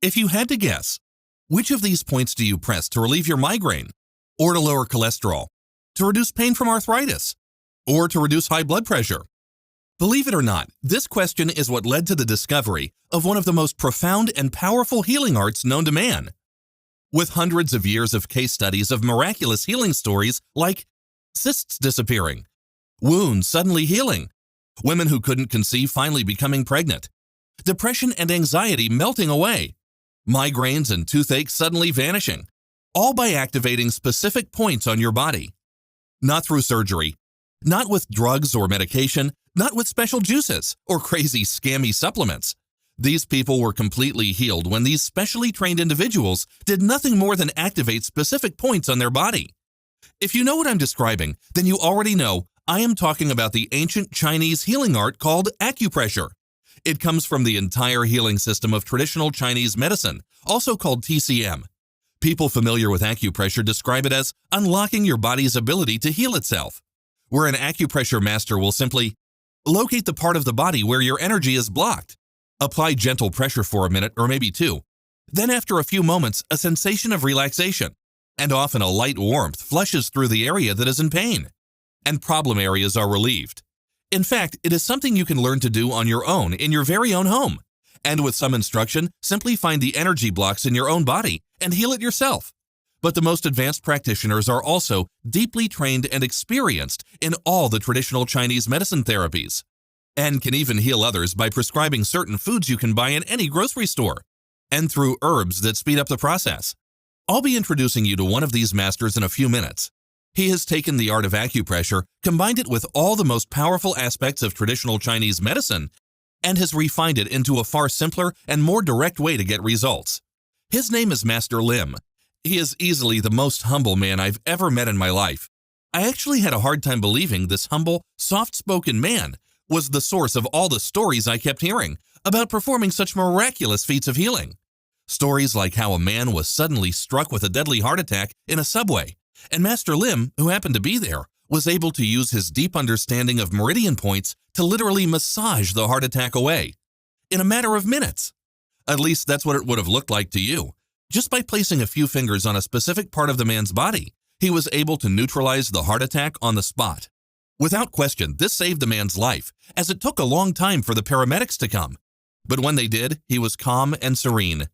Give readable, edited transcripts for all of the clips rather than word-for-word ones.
If you had to guess, which of these points do you press to relieve your migraine, or to lower cholesterol, to reduce pain from arthritis, or to reduce high blood pressure? Believe it or not, this question is what led to the discovery of one of the most profound and powerful healing arts known to man. With hundreds of years of case studies of miraculous healing stories like cysts disappearing, wounds suddenly healing, women who couldn't conceive finally becoming pregnant, depression and anxiety melting away, migraines and toothaches suddenly vanishing, all by activating specific points on your body. Not through surgery, not with drugs or medication, not with special juices or crazy scammy supplements. These people were completely healed when these specially trained individuals did nothing more than activate specific points on their body. If you know what I'm describing, then you already know I am talking about the ancient Chinese healing art called acupressure. It comes from the entire healing system of traditional Chinese medicine, also called TCM. People familiar with acupressure describe it as unlocking your body's ability to heal itself, where an acupressure master will simply locate the part of the body where your energy is blocked, apply gentle pressure for a minute or maybe two, then after a few moments, a sensation of relaxation, and often a light warmth flushes through the area that is in pain, and problem areas are relieved. In fact, it is something you can learn to do on your own in your very own home, and with some instruction, simply find the energy blocks in your own body and heal it yourself. But the most advanced practitioners are also deeply trained and experienced in all the traditional Chinese medicine therapies, and can even heal others by prescribing certain foods you can buy in any grocery store, and through herbs that speed up the process. I'll be introducing you to one of these masters in a few minutes. He has taken the art of acupressure, combined it with all the most powerful aspects of traditional Chinese medicine, and has refined it into a far simpler and more direct way to get results. His name is Master Lim. He is easily the most humble man I've ever met in my life. I actually had a hard time believing this humble, soft-spoken man was the source of all the stories I kept hearing about performing such miraculous feats of healing. Stories like how a man was suddenly struck with a deadly heart attack in a subway, and Master Lim, who happened to be there, was able to use his deep understanding of meridian points to literally massage the heart attack away in a matter of minutes. At least that's what it would have looked like to you. Just by placing a few fingers on a specific part of the man's body, he was able to neutralize the heart attack on the spot. Without question, this saved the man's life, as it took a long time for the paramedics to come. But when they did, he was calm and serene.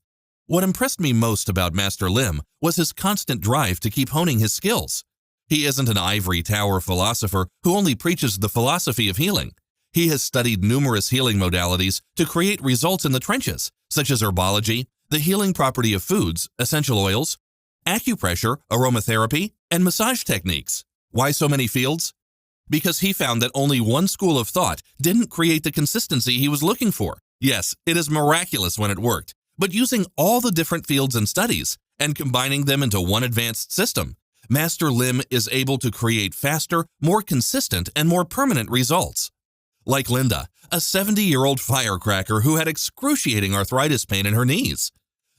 What impressed me most about Master Lim was his constant drive to keep honing his skills. He isn't an ivory tower philosopher who only preaches the philosophy of healing. He has studied numerous healing modalities to create results in the trenches, such as herbology, the healing property of foods, essential oils, acupressure, aromatherapy, and massage techniques. Why so many fields? Because he found that only one school of thought didn't create the consistency he was looking for. Yes, it is miraculous when it worked, but using all the different fields and studies and combining them into one advanced system, Master Lim is able to create faster, more consistent, and more permanent results. Like Linda, a 70-year-old firecracker who had excruciating arthritis pain in her knees.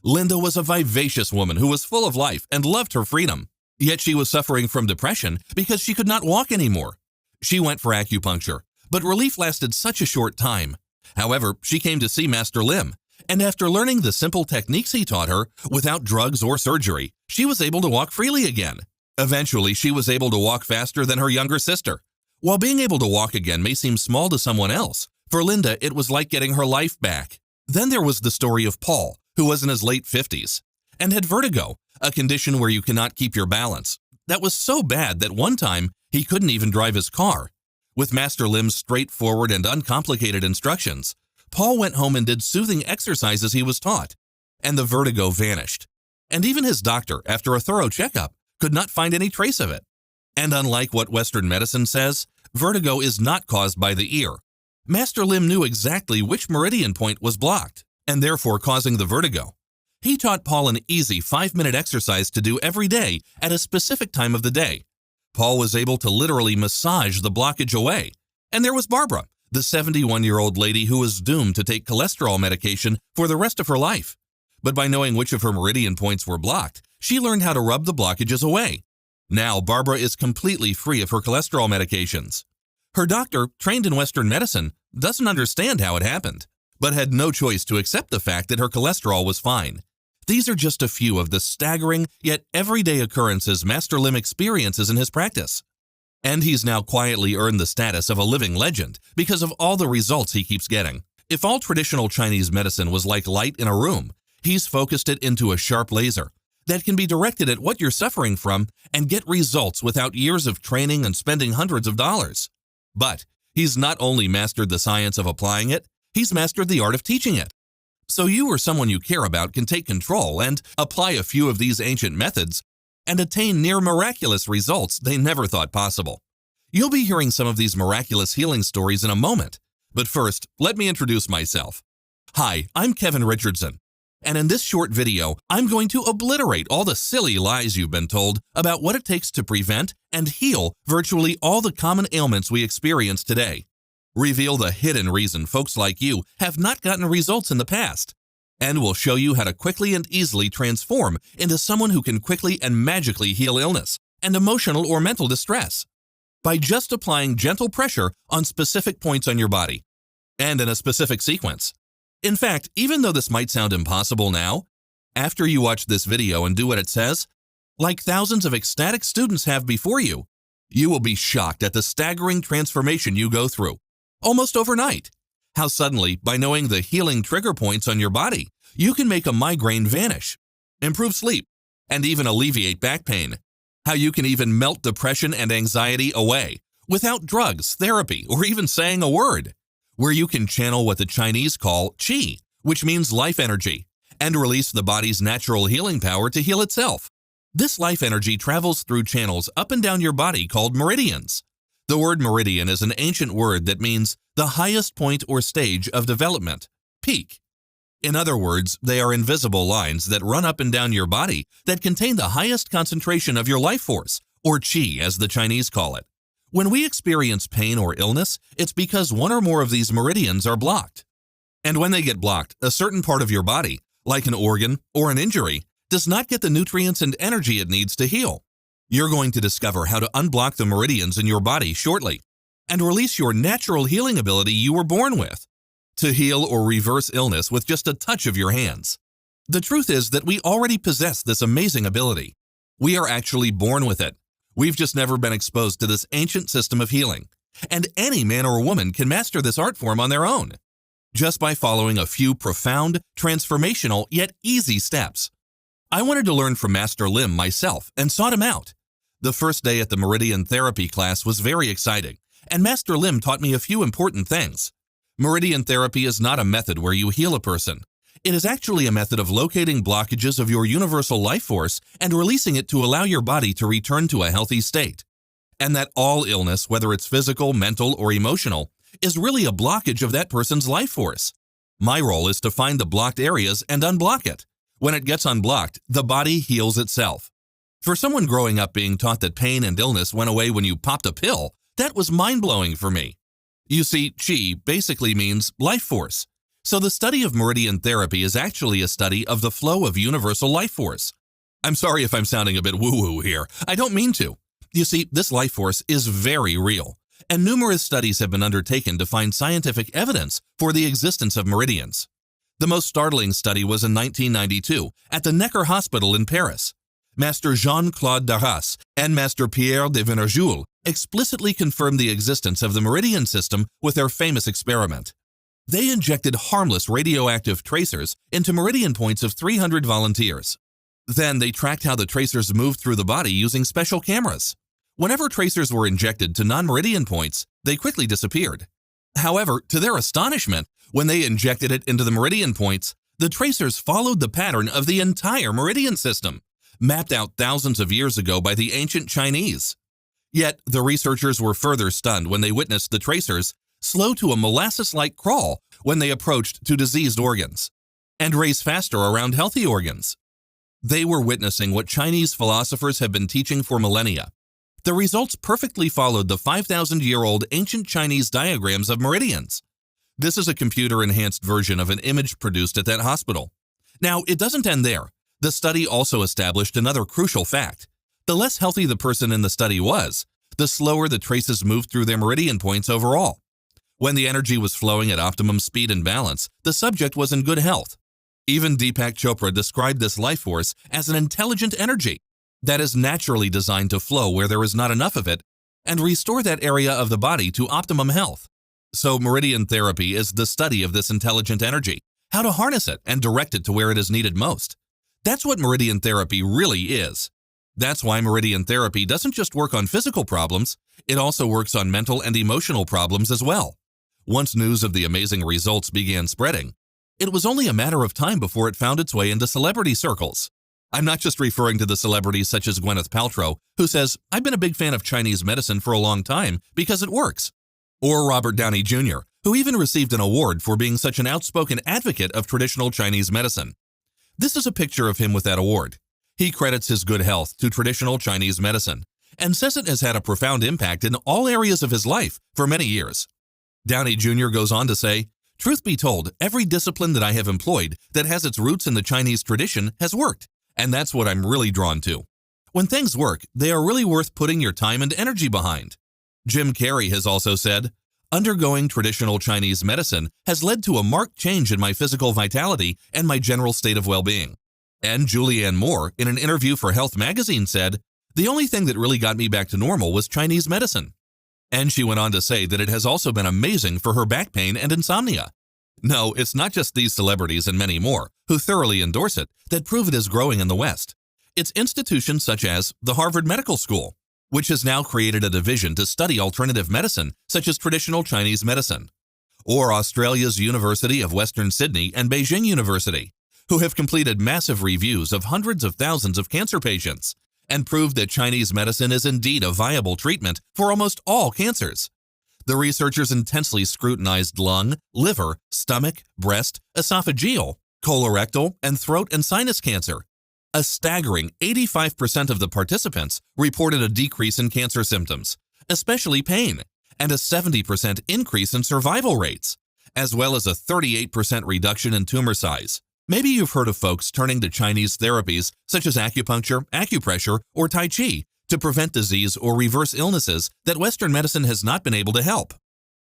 Linda was a vivacious woman who was full of life and loved her freedom. Yet she was suffering from depression because she could not walk anymore. She went for acupuncture, but relief lasted such a short time. However, she came to see Master Lim, and after learning the simple techniques he taught her, without drugs or surgery, she was able to walk freely again. Eventually, she was able to walk faster than her younger sister. While being able to walk again may seem small to someone else, for Linda it was like getting her life back. Then there was the story of Paul, who was in his late 50s, and had vertigo, a condition where you cannot keep your balance. That was so bad that one time he couldn't even drive his car. With Master Lim's straightforward and uncomplicated instructions, Paul went home and did soothing exercises he was taught, and the vertigo vanished. And even his doctor, after a thorough checkup, could not find any trace of it. And unlike what Western medicine says, vertigo is not caused by the ear. Master Lim knew exactly which meridian point was blocked, and therefore causing the vertigo. He taught Paul an easy 5-minute exercise to do every day at a specific time of the day. Paul was able to literally massage the blockage away. And there was Barbara, the 71-year-old lady who was doomed to take cholesterol medication for the rest of her life. But by knowing which of her meridian points were blocked, she learned how to rub the blockages away. Now, Barbara is completely free of her cholesterol medications. Her doctor, trained in Western medicine, doesn't understand how it happened. but had no choice to accept the fact that her cholesterol was fine. These are just a few of the staggering yet everyday occurrences Master Lim experiences in his practice. And he's now quietly earned the status of a living legend because of all the results he keeps getting. If all traditional Chinese medicine was like light in a room, he's focused it into a sharp laser that can be directed at what you're suffering from and get results without years of training and spending hundreds of dollars. But he's not only mastered the science of applying it, he's mastered the art of teaching it. So you or someone you care about can take control and apply a few of these ancient methods and attain near miraculous results they never thought possible. You'll be hearing some of these miraculous healing stories in a moment. But first, let me introduce myself. Hi, I'm Kevin Richardson, and in this short video, I'm going to obliterate all the silly lies you've been told about what it takes to prevent and heal virtually all the common ailments we experience today. Reveal the hidden reason folks like you have not gotten results in the past, and we'll show you how to quickly and easily transform into someone who can quickly and magically heal illness and emotional or mental distress by just applying gentle pressure on specific points on your body and in a specific sequence. In fact, even though this might sound impossible now, after you watch this video and do what it says, like thousands of ecstatic students have before you, you will be shocked at the staggering transformation you go through, almost overnight. How suddenly, by knowing the healing trigger points on your body, you can make a migraine vanish, improve sleep, and even alleviate back pain. How you can even melt depression and anxiety away without drugs, therapy, or even saying a word. Where you can channel what the Chinese call qi, which means life energy, and release the body's natural healing power to heal itself. This life energy travels through channels up and down your body called meridians. The word meridian is an ancient word that means the highest point or stage of development, peak. In other words, they are invisible lines that run up and down your body that contain the highest concentration of your life force, or qi as the Chinese call it. When we experience pain or illness, it's because one or more of these meridians are blocked. And when they get blocked, a certain part of your body, like an organ or an injury, does not get the nutrients and energy it needs to heal. You're going to discover how to unblock the meridians in your body shortly and release your natural healing ability you were born with to heal or reverse illness with just a touch of your hands. The truth is that we already possess this amazing ability. We are actually born with it. We've just never been exposed to this ancient system of healing, and any man or woman can master this art form on their own, just by following a few profound, transformational, yet easy steps. I wanted to learn from Master Lim myself and sought him out. The first day at the Meridian Therapy class was very exciting, and Master Lim taught me a few important things. Meridian therapy is not a method where you heal a person. It is actually a method of locating blockages of your universal life force and releasing it to allow your body to return to a healthy state. And that all illness, whether it's physical, mental, or emotional, is really a blockage of that person's life force. My role is to find the blocked areas and unblock it. When it gets unblocked, the body heals itself. For someone growing up being taught that pain and illness went away when you popped a pill, that was mind-blowing for me. You see, qi basically means life force. So the study of meridian therapy is actually a study of the flow of universal life force. I'm sorry if I'm sounding a bit woo-woo here. I don't mean to. You see, this life force is very real, and numerous studies have been undertaken to find scientific evidence for the existence of meridians. The most startling study was in 1992 at the Necker Hospital in Paris. Master Jean-Claude Darras and Master Pierre de Venerjoul explicitly confirmed the existence of the meridian system with their famous experiment. They injected harmless radioactive tracers into meridian points of 300 volunteers. Then they tracked how the tracers moved through the body using special cameras. Whenever tracers were injected to non-meridian points, they quickly disappeared. However, to their astonishment, when they injected it into the meridian points, the tracers followed the pattern of the entire meridian system, mapped out thousands of years ago by the ancient Chinese. Yet, the researchers were further stunned when they witnessed the tracers slow to a molasses-like crawl when they approached to diseased organs, and race faster around healthy organs. They were witnessing what Chinese philosophers have been teaching for millennia. The results perfectly followed the 5,000-year-old ancient Chinese diagrams of meridians. This is a computer-enhanced version of an image produced at that hospital. Now, it doesn't end there. The study also established another crucial fact. The less healthy the person in the study was, the slower the traces moved through their meridian points overall. When the energy was flowing at optimum speed and balance, the subject was in good health. Even Deepak Chopra described this life force as an intelligent energy that is naturally designed to flow where there is not enough of it and restore that area of the body to optimum health. So meridian therapy is the study of this intelligent energy, how to harness it and direct it to where it is needed most. That's what meridian therapy really is. That's why meridian therapy doesn't just work on physical problems, it also works on mental and emotional problems as well. Once news of the amazing results began spreading, it was only a matter of time before it found its way into celebrity circles. I'm not just referring to the celebrities such as Gwyneth Paltrow, who says, "I've been a big fan of Chinese medicine for a long time because it works." Or Robert Downey Jr., who even received an award for being such an outspoken advocate of traditional Chinese medicine. This is a picture of him with that award. He credits his good health to traditional Chinese medicine and says it has had a profound impact in all areas of his life for many years. Downey Jr. goes on to say, "Truth be told, every discipline that I have employed that has its roots in the Chinese tradition has worked, and that's what I'm really drawn to. When things work, they are really worth putting your time and energy behind." Jim Carrey has also said, "Undergoing traditional Chinese medicine has led to a marked change in my physical vitality and my general state of well-being." And Julianne Moore, in an interview for Health magazine, said, "The only thing that really got me back to normal was Chinese medicine." And she went on to say that it has also been amazing for her back pain and insomnia. No, it's not just these celebrities and many more who thoroughly endorse it that prove it is growing in the West. It's institutions such as the Harvard Medical School, which has now created a division to study alternative medicine such as traditional Chinese medicine, or Australia's University of Western Sydney and Beijing University, who have completed massive reviews of hundreds of thousands of cancer patients and proved that Chinese medicine is indeed a viable treatment for almost all cancers. The researchers intensely scrutinized lung, liver, stomach, breast, esophageal, colorectal, and throat and sinus cancer. A staggering 85% of the participants reported a decrease in cancer symptoms, especially pain, and a 70% increase in survival rates, as well as a 38% reduction in tumor size. Maybe you've heard of folks turning to Chinese therapies such as acupuncture, acupressure, or Tai Chi to prevent disease or reverse illnesses that Western medicine has not been able to help.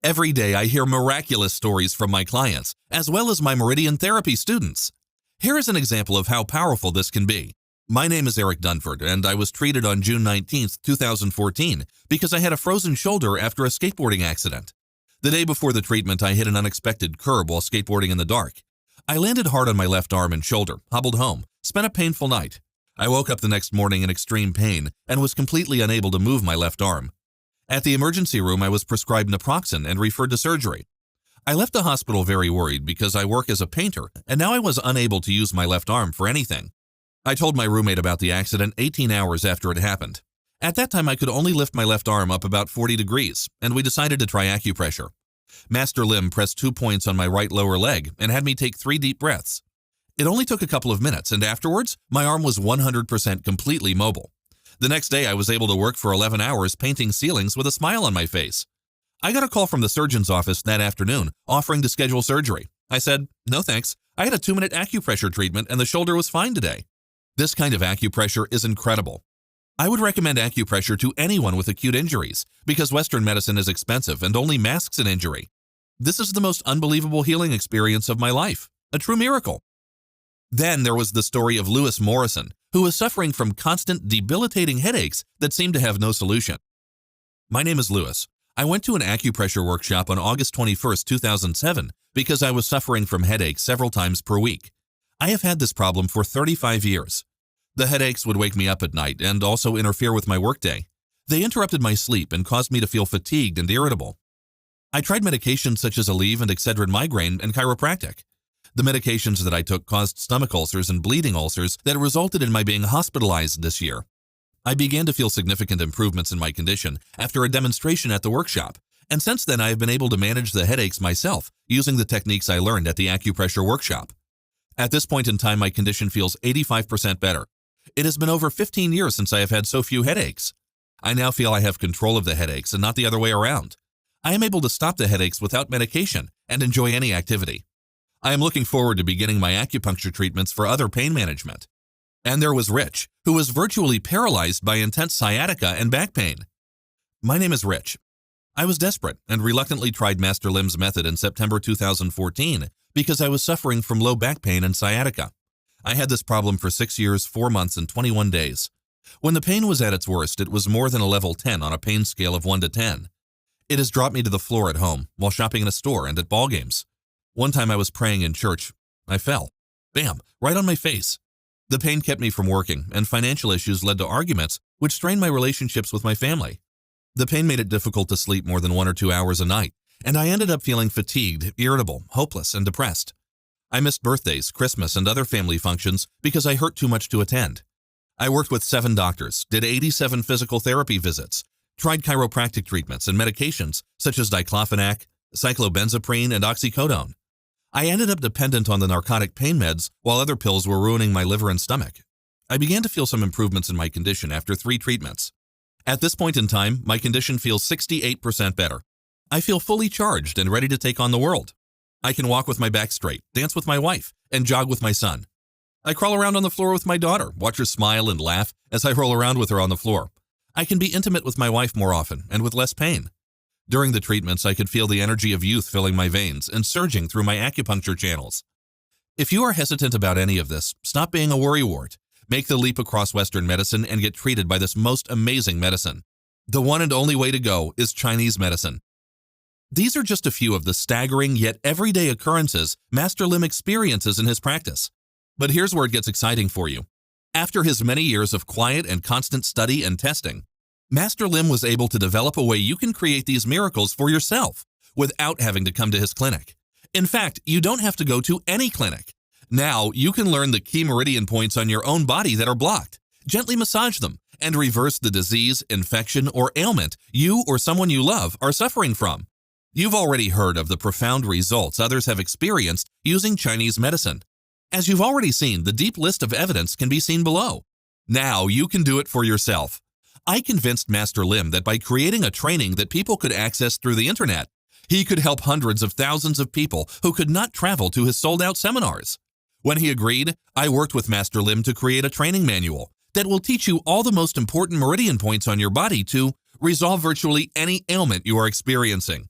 Every day I hear miraculous stories from my clients, as well as my meridian therapy students. Here is an example of how powerful this can be. My name is Eric Dunford, and I was treated on June 19, 2014, because I had a frozen shoulder after a skateboarding accident. The day before the treatment, I hit an unexpected curb while skateboarding in the dark. I landed hard on my left arm and shoulder, hobbled home, spent a painful night. I woke up the next morning in extreme pain and was completely unable to move my left arm. At the emergency room, I was prescribed naproxen and referred to surgery. I left the hospital very worried because I work as a painter, and now I was unable to use my left arm for anything. I told my roommate about the accident 18 hours after it happened. At that time, I could only lift my left arm up about 40 degrees, and we decided to try acupressure. Master Lim pressed 2 points on my right lower leg and had me take 3 deep breaths. It only took a couple of minutes, and afterwards, my arm was 100% completely mobile. The next day, I was able to work for 11 hours painting ceilings with a smile on my face. I got a call from the surgeon's office that afternoon offering to schedule surgery. I said, "No thanks. I had a 2-minute acupressure treatment and the shoulder was fine today." This kind of acupressure is incredible. I would recommend acupressure to anyone with acute injuries because Western medicine is expensive and only masks an injury. This is the most unbelievable healing experience of my life, a true miracle. Then there was the story of Lewis Morrison, who was suffering from constant debilitating headaches that seemed to have no solution. My name is Lewis. I went to an acupressure workshop on August 21, 2007 because I was suffering from headaches several times per week. I have had this problem for 35 years. The headaches would wake me up at night and also interfere with my workday. They interrupted my sleep and caused me to feel fatigued and irritable. I tried medications such as Aleve and Excedrin migraine and chiropractic. The medications that I took caused stomach ulcers and bleeding ulcers that resulted in my being hospitalized this year. I began to feel significant improvements in my condition after a demonstration at the workshop, and since then I have been able to manage the headaches myself using the techniques I learned at the acupressure workshop. At this point in time, my condition feels 85% better. It has been over 15 years since I have had so few headaches. I now feel I have control of the headaches and not the other way around. I am able to stop the headaches without medication and enjoy any activity. I am looking forward to beginning my acupuncture treatments for other pain management. And there was Rich, who was virtually paralyzed by intense sciatica and back pain. My name is Rich. I was desperate and reluctantly tried Master Lim's method in September 2014 because I was suffering from low back pain and sciatica. I had this problem for 6 years, 4 months, and 21 days. When the pain was at its worst, it was more than a level 10 on a pain scale of 1 to 10. It has dropped me to the floor at home, while shopping in a store, and at ball games. One time I was praying in church. I fell. Bam! Right on my face. The pain kept me from working, and financial issues led to arguments, which strained my relationships with my family. The pain made it difficult to sleep more than 1 or 2 hours a night, and I ended up feeling fatigued, irritable, hopeless, and depressed. I missed birthdays, Christmas, and other family functions because I hurt too much to attend. I worked with 7 doctors, did 87 physical therapy visits, tried chiropractic treatments and medications such as diclofenac, cyclobenzaprine, and oxycodone. I ended up dependent on the narcotic pain meds while other pills were ruining my liver and stomach. I began to feel some improvements in my condition after 3 treatments. At this point in time, my condition feels 68% better. I feel fully charged and ready to take on the world. I can walk with my back straight, dance with my wife, and jog with my son. I crawl around on the floor with my daughter, watch her smile and laugh as I roll around with her on the floor. I can be intimate with my wife more often and with less pain. During the treatments, I could feel the energy of youth filling my veins and surging through my acupuncture channels. If you are hesitant about any of this, stop being a worrywart. Make the leap across Western medicine and get treated by this most amazing medicine. The one and only way to go is Chinese medicine. These are just a few of the staggering yet everyday occurrences Master Lim experiences in his practice. But here's where it gets exciting for you. After his many years of quiet and constant study and testing, Master Lim was able to develop a way you can create these miracles for yourself without having to come to his clinic. In fact, you don't have to go to any clinic. Now, you can learn the key meridian points on your own body that are blocked, gently massage them, and reverse the disease, infection, or ailment you or someone you love are suffering from. You've already heard of the profound results others have experienced using Chinese medicine. As you've already seen, the deep list of evidence can be seen below. Now you can do it for yourself. I convinced Master Lim that by creating a training that people could access through the internet, he could help hundreds of thousands of people who could not travel to his sold-out seminars. When he agreed, I worked with Master Lim to create a training manual that will teach you all the most important meridian points on your body to resolve virtually any ailment you are experiencing.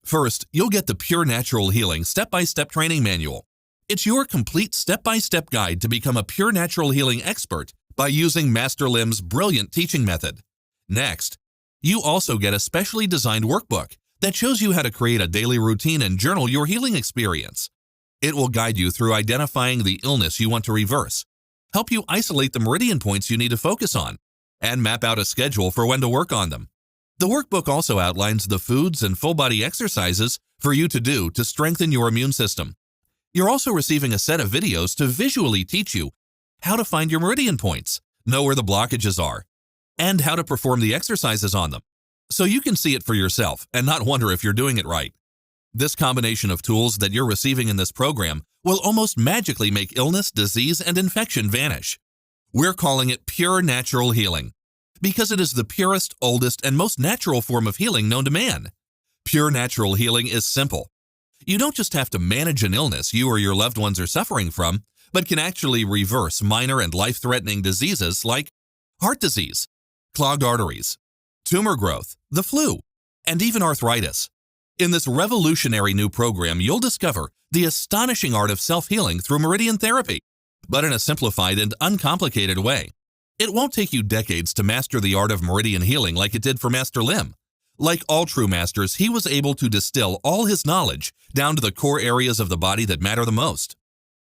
First, you'll get the Pure Natural Healing Step-by-Step Training Manual. It's your complete step-by-step guide to become a pure natural healing expert by using Master Lim's brilliant teaching method. Next, you also get a specially designed workbook that shows you how to create a daily routine and journal your healing experience. It will guide you through identifying the illness you want to reverse, help you isolate the meridian points you need to focus on, and map out a schedule for when to work on them. The workbook also outlines the foods and full-body exercises for you to do to strengthen your immune system. You're also receiving a set of videos to visually teach you how to find your meridian points, know where the blockages are, and how to perform the exercises on them, so you can see it for yourself and not wonder if you're doing it right. This combination of tools that you're receiving in this program will almost magically make illness, disease, and infection vanish. We're calling it Pure Natural Healing, because it is the purest, oldest, and most natural form of healing known to man. Pure Natural Healing is simple. You don't just have to manage an illness you or your loved ones are suffering from, but can actually reverse minor and life-threatening diseases like heart disease, clogged arteries, tumor growth, the flu, and even arthritis. In this revolutionary new program, you'll discover the astonishing art of self-healing through meridian therapy, but in a simplified and uncomplicated way. It won't take you decades to master the art of meridian healing like it did for Master Lim. Like all true masters, he was able to distill all his knowledge down to the core areas of the body that matter the most.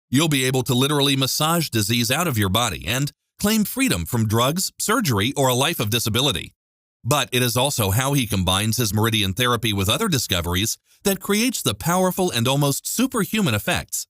You'll be able to literally massage disease out of your body and claim freedom from drugs, surgery, or a life of disability. But it is also how he combines his meridian therapy with other discoveries that creates the powerful and almost superhuman effects.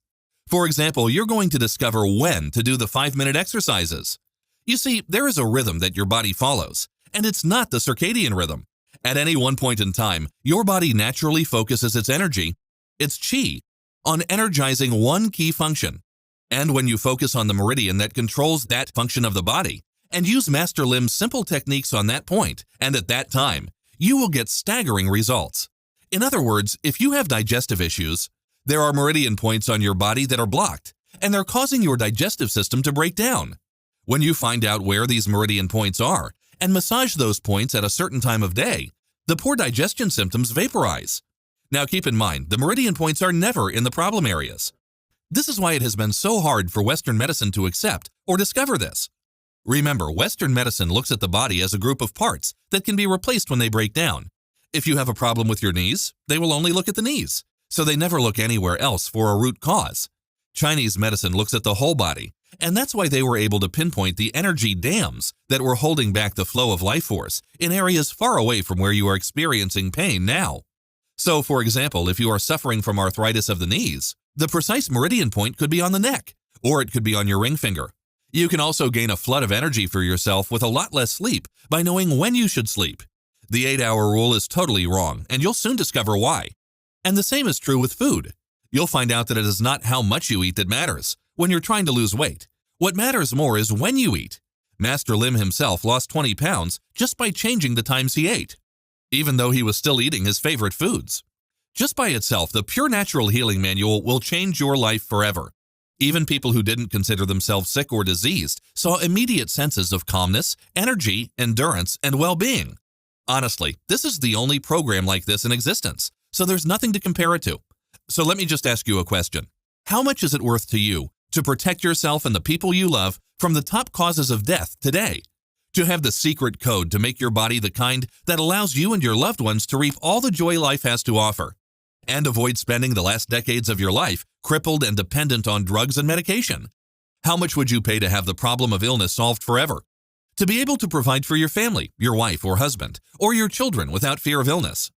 For example, you're going to discover when to do the 5-minute exercises. You see, there is a rhythm that your body follows, and it's not the circadian rhythm. At any one point in time, your body naturally focuses its energy, its qi, on energizing one key function. And when you focus on the meridian that controls that function of the body, and use Master Lim's simple techniques on that point and at that time, you will get staggering results. In other words, if you have digestive issues, there are meridian points on your body that are blocked, and they're causing your digestive system to break down. When you find out where these meridian points are and massage those points at a certain time of day, The poor digestion symptoms vaporize. Now keep in mind, the meridian points are never in the problem areas. This is why it has been so hard for Western medicine to accept or discover this. Remember, Western medicine looks at the body as a group of parts that can be replaced when they break down. If you have a problem with your knees, they will only look at the knees, so they never look anywhere else for a root cause. Chinese medicine looks at the whole body, and that's why they were able to pinpoint the energy dams that were holding back the flow of life force in areas far away from where you are experiencing pain now. So, for example, if you are suffering from arthritis of the knees, the precise meridian point could be on the neck, or it could be on your ring finger. You can also gain a flood of energy for yourself with a lot less sleep by knowing when you should sleep. The 8-hour rule is totally wrong, and you'll soon discover why. And the same is true with food. You'll find out that it is not how much you eat that matters when you're trying to lose weight. What matters more is when you eat. Master Lim himself lost 20 pounds just by changing the times he ate, even though he was still eating his favorite foods. Just by itself, the Pure Natural Healing Manual will change your life forever. Even people who didn't consider themselves sick or diseased saw immediate senses of calmness, energy, endurance, and well-being. Honestly, this is the only program like this in existence, so there's nothing to compare it to. So let me just ask you a question. How much is it worth to you to protect yourself and the people you love from the top causes of death today? To have the secret code to make your body the kind that allows you and your loved ones to reap all the joy life has to offer, and avoid spending the last decades of your life crippled and dependent on drugs and medication? How much would you pay to have the problem of illness solved forever? To be able to provide for your family, your wife or husband, or your children without fear of illness?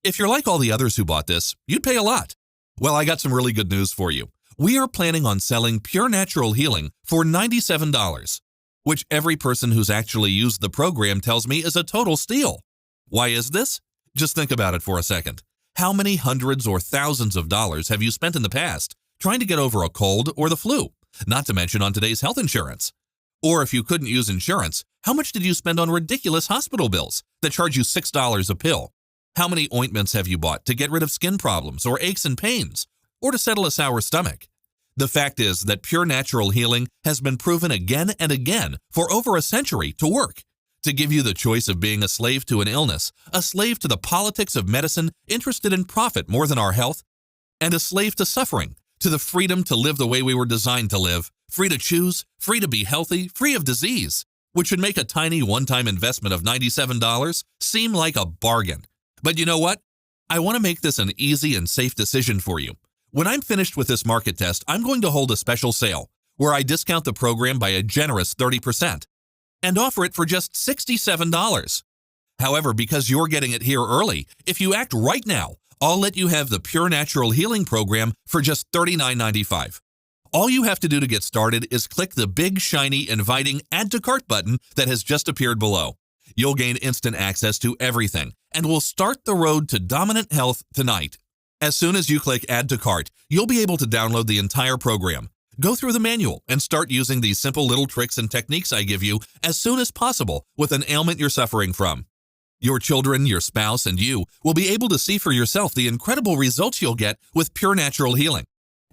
If you're like all the others who bought this, you'd pay a lot. Well, I got some really good news for you. We are planning on selling Pure Natural Healing for $97, which every person who's actually used the program tells me is a total steal. Why is this? Just think about it for a second. How many hundreds or thousands of dollars have you spent in the past trying to get over a cold or the flu, not to mention on today's health insurance? Or if you couldn't use insurance, how much did you spend on ridiculous hospital bills that charge you $6 a pill? How many ointments have you bought to get rid of skin problems or aches and pains, or to settle a sour stomach? The fact is that Pure Natural Healing has been proven again and again for over a century to work, to give you the choice of being a slave to an illness, a slave to the politics of medicine interested in profit more than our health, and a slave to suffering, to the freedom to live the way we were designed to live, free to choose, free to be healthy, free of disease, which should make a tiny one-time investment of $97 seem like a bargain. But you know what? I want to make this an easy and safe decision for you. When I'm finished with this market test, I'm going to hold a special sale where I discount the program by a generous 30% and offer it for just $67. However, because you're getting it here early, if you act right now, I'll let you have the Pure Natural Healing Program for just $39.95. All you have to do to get started is click the big, shiny, inviting Add to Cart button that has just appeared below. You'll gain instant access to everything, and we'll start the road to dominant health tonight. As soon as you click Add to Cart, you'll be able to download the entire program, go through the manual, and start using these simple little tricks and techniques I give you as soon as possible with an ailment you're suffering from. Your children, your spouse, and you will be able to see for yourself the incredible results you'll get with Pure Natural Healing.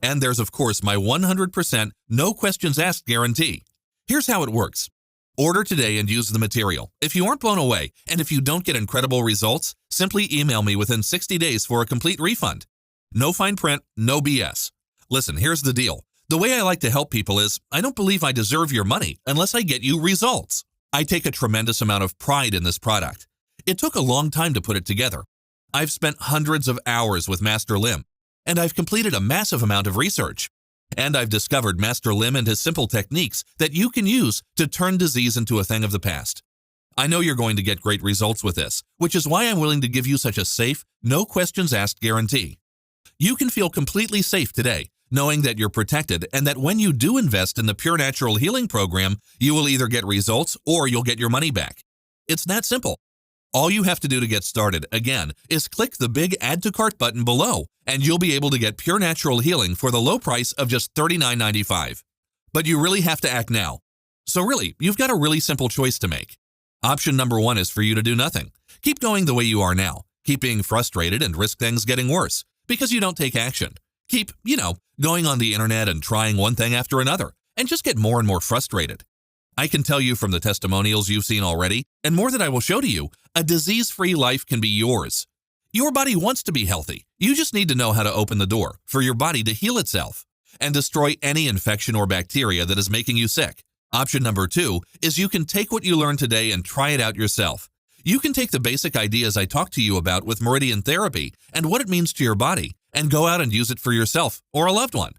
And there's, of course, my 100% no questions asked guarantee. Here's how it works. Order today and use the material. If you aren't blown away, and if you don't get incredible results, simply email me within 60 days for a complete refund. No fine print, no BS. Listen, here's the deal. The way I like to help people is, I don't believe I deserve your money unless I get you results. I take a tremendous amount of pride in this product. It took a long time to put it together. I've spent hundreds of hours with Master Lim, and I've completed a massive amount of research. And I've discovered Master Lim and his simple techniques that you can use to turn disease into a thing of the past. I know you're going to get great results with this, which is why I'm willing to give you such a safe, no questions asked guarantee. You can feel completely safe today, knowing that you're protected and that when you do invest in the Pure Natural Healing Program, you will either get results or you'll get your money back. It's that simple. All you have to do to get started, again, is click the big Add to Cart button below, and you'll be able to get Pure Natural Healing for the low price of just $39.95. But you really have to act now. So really, you've got a really simple choice to make. Option number 1 is for you to do nothing. Keep going the way you are now. Keep being frustrated and risk things getting worse because you don't take action. Keep, going on the internet and trying one thing after another and just get more and more frustrated. I can tell you from the testimonials you've seen already, and more that I will show to you, a disease-free life can be yours. Your body wants to be healthy. You just need to know how to open the door for your body to heal itself and destroy any infection or bacteria that is making you sick. Option number 2 is you can take what you learned today and try it out yourself. You can take the basic ideas I talked to you about with Meridian Therapy and what it means to your body and go out and use it for yourself or a loved one.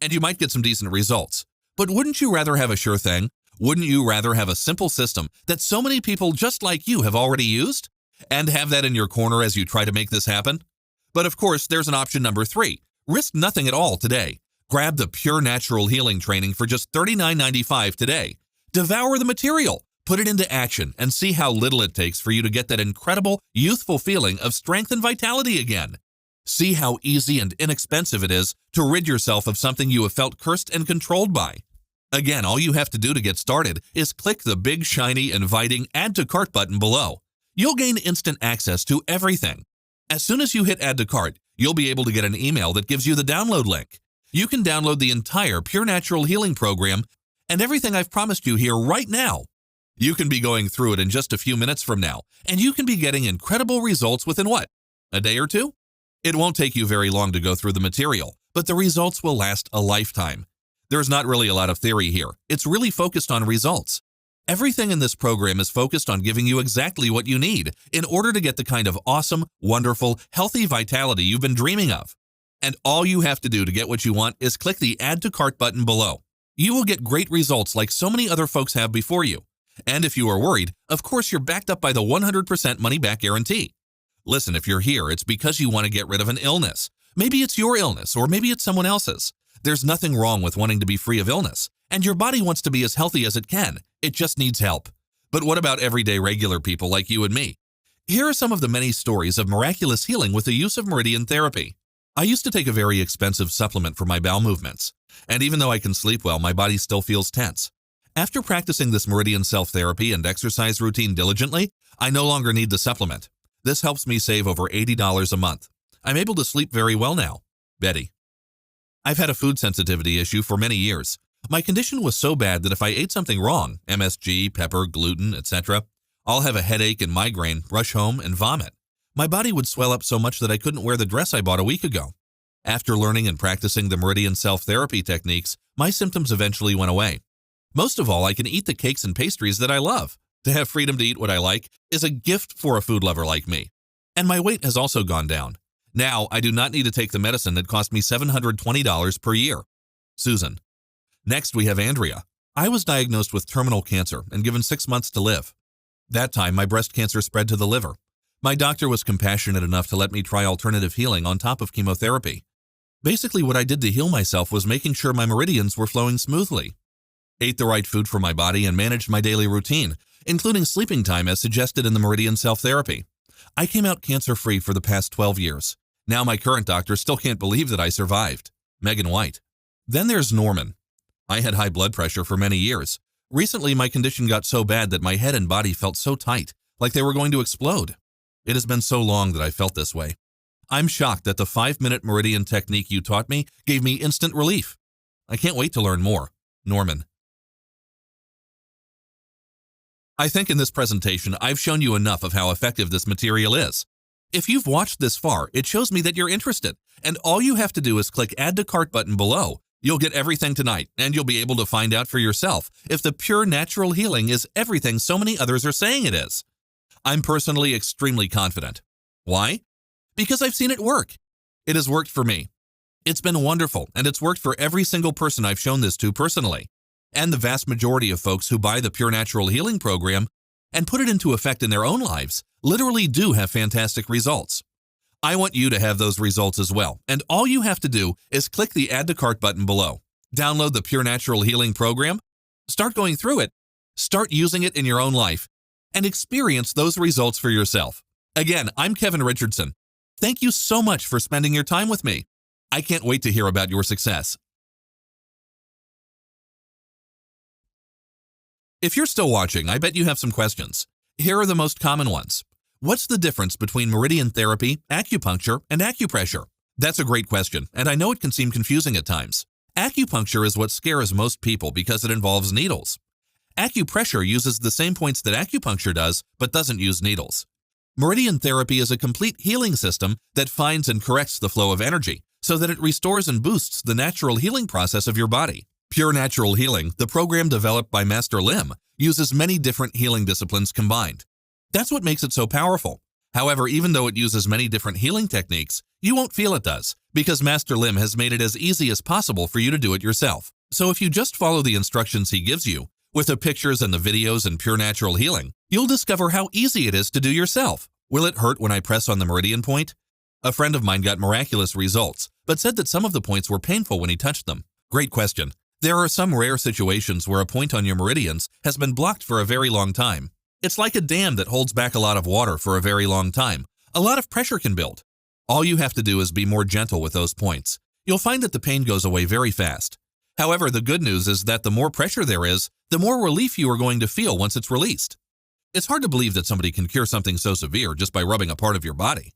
And you might get some decent results. But wouldn't you rather have a sure thing? Wouldn't you rather have a simple system that so many people just like you have already used? And have that in your corner as you try to make this happen? But of course, there's an option number 3. Risk nothing at all today. Grab the Pure Natural Healing Training for just $39.95 today. Devour the material, put it into action, and see how little it takes for you to get that incredible, youthful feeling of strength and vitality again. See how easy and inexpensive it is to rid yourself of something you have felt cursed and controlled by. Again, all you have to do to get started is click the big, shiny, inviting Add to Cart button below. You'll gain instant access to everything. As soon as you hit Add to Cart, you'll be able to get an email that gives you the download link. You can download the entire Pure Natural Healing Program and everything I've promised you here right now. You can be going through it in just a few minutes from now, and you can be getting incredible results within what? A day or two? It won't take you very long to go through the material, but the results will last a lifetime. There's not really a lot of theory here. It's really focused on results. Everything in this program is focused on giving you exactly what you need in order to get the kind of awesome, wonderful, healthy vitality you've been dreaming of. And all you have to do to get what you want is click the Add to Cart button below. You will get great results like so many other folks have before you. And if you are worried, of course you're backed up by the 100% money-back guarantee. Listen, if you're here, it's because you want to get rid of an illness. Maybe it's your illness, or maybe it's someone else's. There's nothing wrong with wanting to be free of illness, and your body wants to be as healthy as it can. It just needs help. But what about everyday regular people like you and me? Here are some of the many stories of miraculous healing with the use of Meridian Therapy. I used to take a very expensive supplement for my bowel movements, and even though I can sleep well, my body still feels tense. After practicing this Meridian self-therapy and exercise routine diligently, I no longer need the supplement. This helps me save over $80 a month. I'm able to sleep very well now. Betty. I've had a food sensitivity issue for many years. My condition was so bad that if I ate something wrong, MSG, pepper, gluten, etc., I'll have a headache and migraine, rush home, and vomit. My body would swell up so much that I couldn't wear the dress I bought a week ago. After learning and practicing the Meridian self-therapy techniques, my symptoms eventually went away. Most of all, I can eat the cakes and pastries that I love. To have freedom to eat what I like is a gift for a food lover like me. And my weight has also gone down. Now, I do not need to take the medicine that cost me $720 per year. Susan. Next, we have Andrea. I was diagnosed with terminal cancer and given 6 months to live. That time, my breast cancer spread to the liver. My doctor was compassionate enough to let me try alternative healing on top of chemotherapy. Basically, what I did to heal myself was making sure my meridians were flowing smoothly. Ate the right food for my body and managed my daily routine, including sleeping time as suggested in the Meridian self-therapy. I came out cancer-free for the past 12 years. Now my current doctor still can't believe that I survived. Megan White. Then there's Norman. I had high blood pressure for many years. Recently, my condition got so bad that my head and body felt so tight, like they were going to explode. It has been so long that I felt this way. I'm shocked that the 5-minute Meridian technique you taught me gave me instant relief. I can't wait to learn more. Norman. I think in this presentation, I've shown you enough of how effective this material is. If you've watched this far, it shows me that you're interested, and all you have to do is click Add to Cart button below. You'll get everything tonight, and you'll be able to find out for yourself if the Pure Natural Healing is everything so many others are saying it is. I'm personally extremely confident. Why? Because I've seen it work. It has worked for me. It's been wonderful, and it's worked for every single person I've shown this to personally. And the vast majority of folks who buy the Pure Natural Healing Program and put it into effect in their own lives literally do have fantastic results. I want you to have those results as well, and all you have to do is click the Add to Cart button below. Download the Pure Natural Healing Program, start going through it, start using it in your own life, and experience those results for yourself. Again, I'm Kevin Richardson. Thank you so much for spending your time with me. I can't wait to hear about your success. If you're still watching, I bet you have some questions. Here are the most common ones. What's the difference between Meridian Therapy, acupuncture, and acupressure? That's a great question, and I know it can seem confusing at times. Acupuncture is what scares most people because it involves needles. Acupressure uses the same points that acupuncture does, but doesn't use needles. Meridian therapy is a complete healing system that finds and corrects the flow of energy so that it restores and boosts the natural healing process of your body. Pure Natural Healing, the program developed by Master Lim, uses many different healing disciplines combined. That's what makes it so powerful. However, even though it uses many different healing techniques, you won't feel it does, because Master Lim has made it as easy as possible for you to do it yourself. So if you just follow the instructions he gives you, with the pictures and the videos in Pure Natural Healing, you'll discover how easy it is to do yourself. Will it hurt when I press on the meridian point? A friend of mine got miraculous results, but said that some of the points were painful when he touched them. Great question. There are some rare situations where a point on your meridians has been blocked for a very long time. It's like a dam that holds back a lot of water for a very long time. A lot of pressure can build. All you have to do is be more gentle with those points. You'll find that the pain goes away very fast. However, the good news is that the more pressure there is, the more relief you are going to feel once it's released. It's hard to believe that somebody can cure something so severe just by rubbing a part of your body.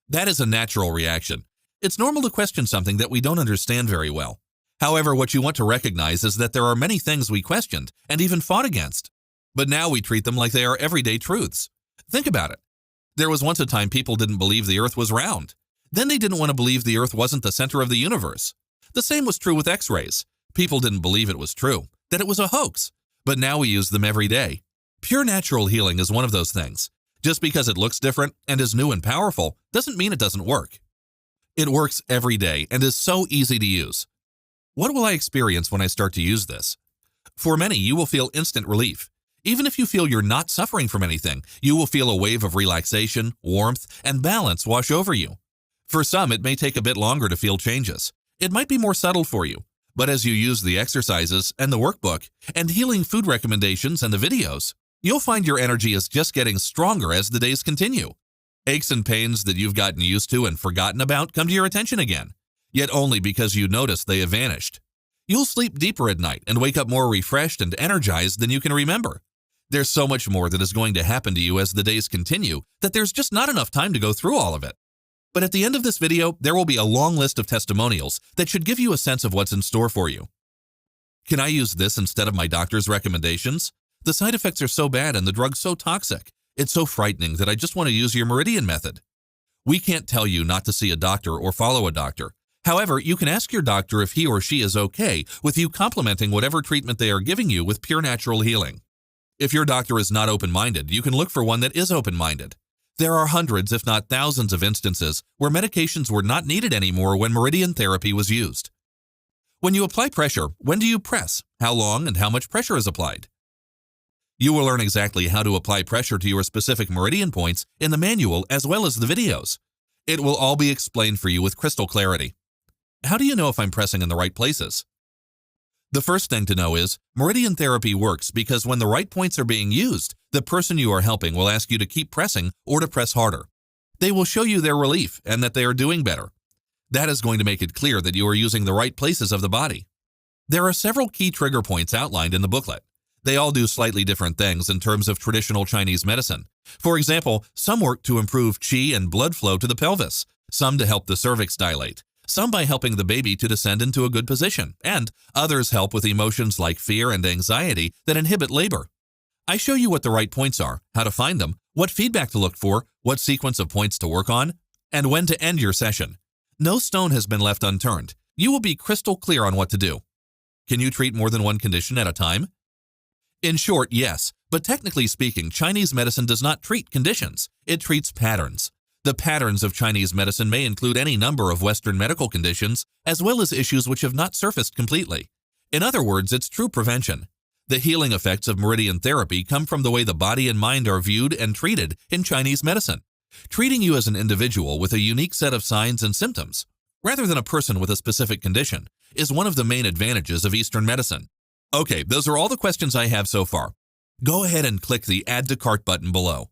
That is a natural reaction. It's normal to question something that we don't understand very well. However, what you want to recognize is that there are many things we questioned and even fought against. But now we treat them like they are everyday truths. Think about it. There was once a time people didn't believe the Earth was round. Then they didn't want to believe the Earth wasn't the center of the universe. The same was true with X-rays. People didn't believe it was true, that it was a hoax. But now we use them every day. Pure Natural Healing is one of those things. Just because it looks different and is new and powerful doesn't mean it doesn't work. It works every day and is so easy to use. What will I experience when I start to use this? For many, you will feel instant relief. Even if you feel you're not suffering from anything, you will feel a wave of relaxation, warmth, and balance wash over you. For some, it may take a bit longer to feel changes. It might be more subtle for you. But as you use the exercises and the workbook and healing food recommendations and the videos, you'll find your energy is just getting stronger as the days continue. Aches and pains that you've gotten used to and forgotten about come to your attention again, yet only because you noticed they have vanished. You'll sleep deeper at night and wake up more refreshed and energized than you can remember. There's so much more that is going to happen to you as the days continue that there's just not enough time to go through all of it. But at the end of this video, there will be a long list of testimonials that should give you a sense of what's in store for you. Can I use this instead of my doctor's recommendations? The side effects are so bad and the drug's so toxic. It's so frightening that I just want to use your meridian method. We can't tell you not to see a doctor or follow a doctor. However, you can ask your doctor if he or she is okay with you complementing whatever treatment they are giving you with Pure Natural Healing. If your doctor is not open-minded, you can look for one that is open-minded. There are hundreds, if not thousands, of instances where medications were not needed anymore when meridian therapy was used. When you apply pressure, when do you press? How long and how much pressure is applied? You will learn exactly how to apply pressure to your specific meridian points in the manual as well as the videos. It will all be explained for you with crystal clarity. How do you know if I'm pressing in the right places? The first thing to know is, meridian therapy works because when the right points are being used, the person you are helping will ask you to keep pressing or to press harder. They will show you their relief and that they are doing better. That is going to make it clear that you are using the right places of the body. There are several key trigger points outlined in the booklet. They all do slightly different things in terms of traditional Chinese medicine. For example, some work to improve qi and blood flow to the pelvis, some to help the cervix dilate, some by helping the baby to descend into a good position, and others help with emotions like fear and anxiety that inhibit labor. I show you what the right points are, how to find them, what feedback to look for, what sequence of points to work on, and when to end your session. No stone has been left unturned. You will be crystal clear on what to do. Can you treat more than one condition at a time? In short, yes, but technically speaking, Chinese medicine does not treat conditions. It treats patterns. The patterns of Chinese medicine may include any number of Western medical conditions, as well as issues which have not surfaced completely. In other words, it's true prevention. The healing effects of meridian therapy come from the way the body and mind are viewed and treated in Chinese medicine, treating you as an individual with a unique set of signs and symptoms, rather than a person with a specific condition, is one of the main advantages of Eastern medicine. Okay, those are all the questions I have so far. Go ahead and click the Add to Cart button below.